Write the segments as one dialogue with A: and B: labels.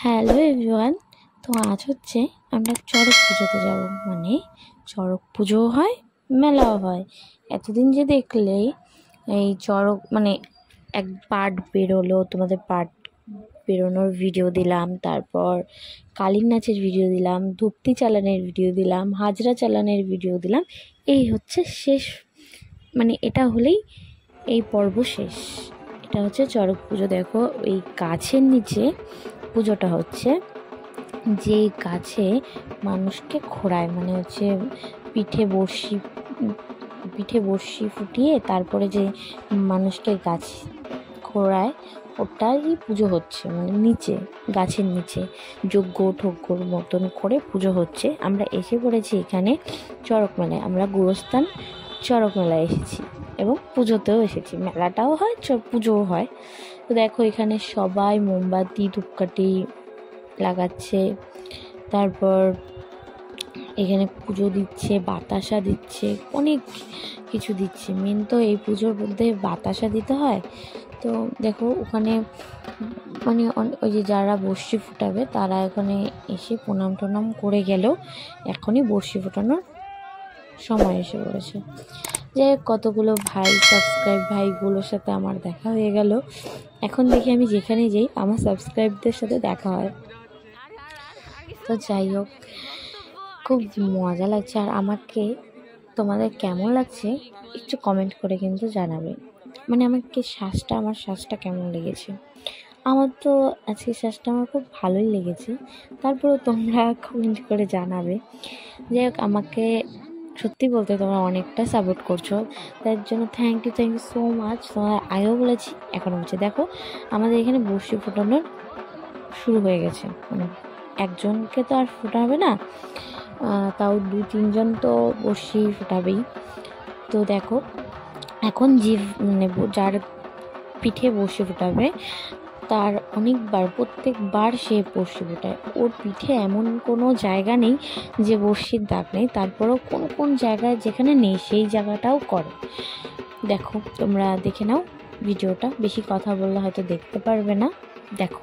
A: Hello everyone. তো আজ হচ্ছে আমরা চড়ক পুজোতে যাব, মানে চড়ক পুজোও হয়, মেলাও হয়। এতদিন যে দেখলে এই চড়ক মানে এক পার্ট বেরোলো, তোমাদের পার্ট বেরোনোর ভিডিও দিলাম, তারপর কালীর নাচের ভিডিও দিলাম, ধূপতি চালানের ভিডিও দিলাম, হাজরা চালানের ভিডিও দিলাম। এই হচ্ছে শেষ, মানে এটা হলেই এই পর্ব শেষ। এটা হচ্ছে চড়ক পুজো। দেখো এই গাছের নিচে পুজোটা হচ্ছে, যে গাছে মানুষকে ঘোরায়, মানে হচ্ছে পিঠে বড়শি ফুটিয়ে তারপরে যে মানুষকে গাছ ঘোরায়, ওটারই পুজো হচ্ছে। মানে নিচে, গাছের নিচে যজ্ঞ ঠোজ্ঞর মতন করে পুজো হচ্ছে। আমরা এসে পড়েছি এখানে চড়ক মেলায়। আমরা গুরুস্থান চড়ক মেলায় এসেছি এবং পুজোতেও এসেছি। মেলাটাও হয়, পুজোও হয়। তো দেখো এখানে সবাই মোমবাতি ধূপকাঠি লাগাচ্ছে, তারপর এখানে পুজো দিচ্ছে, বাতাসা দিচ্ছে, অনেক কিছু দিচ্ছে। মেন তো এই পুজোর মধ্যে বাতাসা দিতে হয়। তো দেখো ওখানে মানে ওই যে যারা বড়শি ফুটাবে তারা এখানে এসে প্রণাম টনাম করে গেলেও এখনই বড়শি ফোটানোর সময় এসে পড়েছে। যে কতগুলো ভাইগুলোর সাথে আমার দেখা হয়ে গেল। এখন দেখি আমি যেখানে যাই আমার সাবস্ক্রাইবদের সাথে দেখা হয়। তো যাই হোক, খুব মজা লাগছে। আর আমাকে তোমাদের কেমন লাগছে একটু কমেন্ট করে কিন্তু জানাবে। মানে আমার শ্বাসটা কেমন লেগেছে। আমার তো আজকে শ্বাসটা আমার খুব ভালোই লেগেছে। তারপরেও তোমরা কমেন্ট করে জানাবে। যাই হোক, আমাকে সত্যি বলতে তোমরা অনেকটা সাপোর্ট করছো, তার জন্য থ্যাংক ইউ সো মাচ। তোমরা আগেও বলেছি, এখনও বলছি। দেখো আমাদের এখানে বড়শি ফোটানোর শুরু হয়ে গেছে। মানে একজনকে তো আর ফোটাবে না, তাও 2-3 জন তো বড়শি ফোটাবেই। তো দেখো এখন মানে যার পিঠে বড়শি ফোটাবে তার প্রত্যেকবার সে বড়শি ফোটায়। ওর পিঠে এমন কোনো জায়গা নেই যে বড়শির দাগ নেই, তারপরেও কোন জায়গায় যেখানে নেই সেই জায়গাটাও করে। দেখো তোমরা দেখে নাও ভিডিওটা, বেশি কথা বললে হয়তো দেখতে পারবে না। দেখো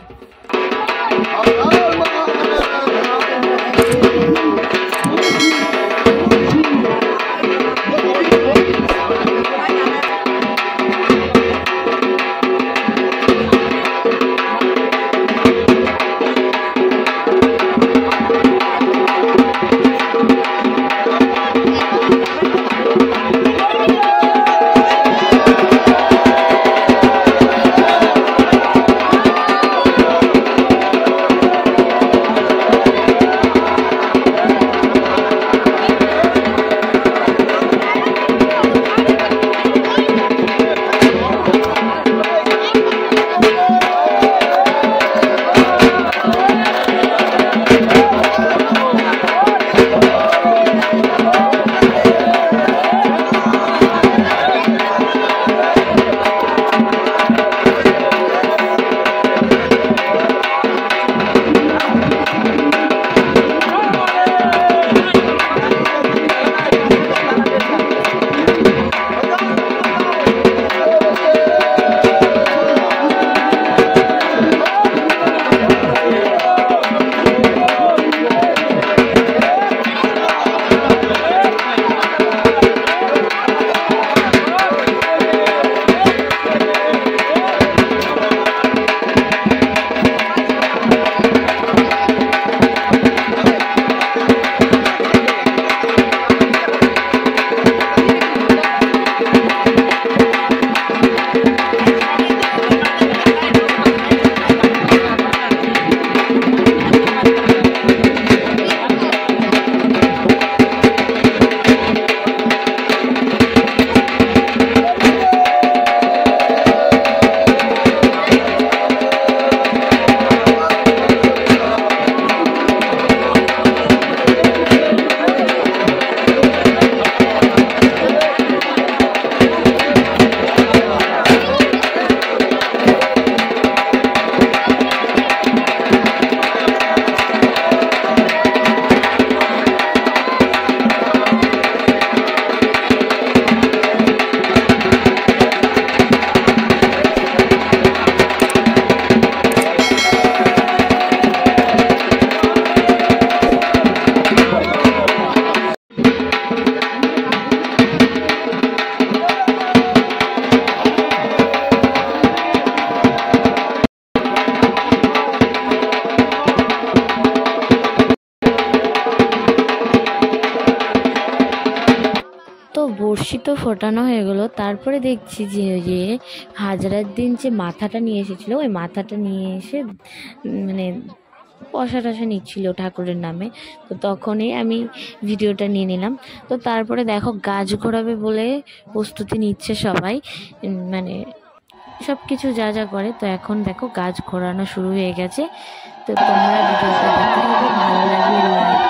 A: বড়শি তো ফোটানো হয়ে গেলো, তারপরে দেখছি যে ওই যে হাজরার দিন যে মাথাটা নিয়ে এসেছিলো, ওই মাথাটা নিয়ে এসে মানে পয়সা টয়সা নিচ্ছিল ঠাকুরের নামে। তো তখনই আমি ভিডিওটা নিয়ে নিলাম। তো তারপরে দেখো গাছ ঘোরাবে বলে প্রস্তুতি নিচ্ছে সবাই, মানে সব কিছু যা যা করে। তো এখন দেখো গাছ ঘোরানো শুরু হয়ে গেছে। তো তোমরা ভিডিওটা দেখতে থাকো, ভালো লাগলে লাইক।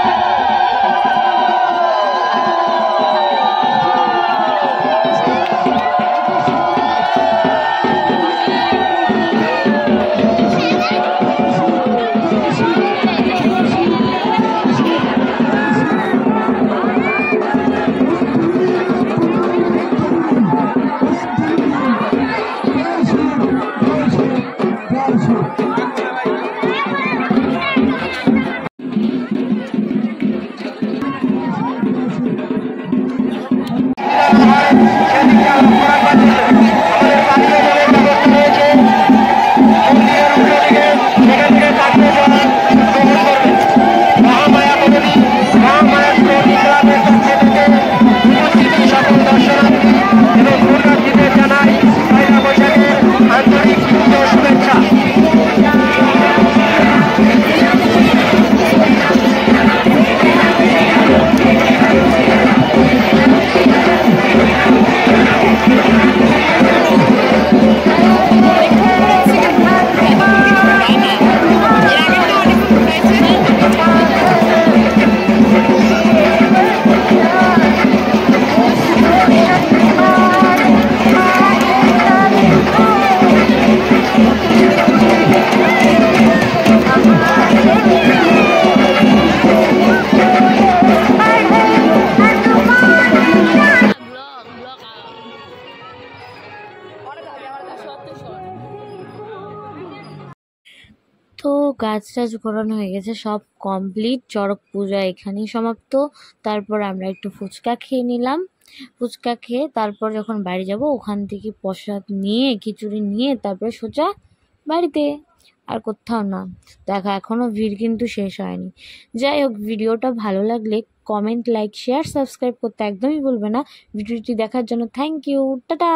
A: তো গাছ টাছ ঘোরানো হয়ে গেছে, সব কমপ্লিট। চড়ক পূজা এখানেই সমাপ্ত। তারপর আমরা একটু ফুচকা খেয়ে নিলাম। ফুচকা খেয়ে তারপর যখন বাড়ি যাব, ওখান থেকে প্রসাদ নিয়ে খিচুড়ি নিয়ে তারপরে সোজা বাড়িতে, আর কোথাও না। দেখা এখনো ভিড় কিন্তু শেষ হয়নি। যাই হোক, ভিডিওটা ভালো লাগলে কমেন্ট, লাইক, শেয়ার, সাবস্ক্রাইব করতে একদমই ভুলবে না। ভিডিওটি দেখার জন্য থ্যাংক ইউ, টাটা।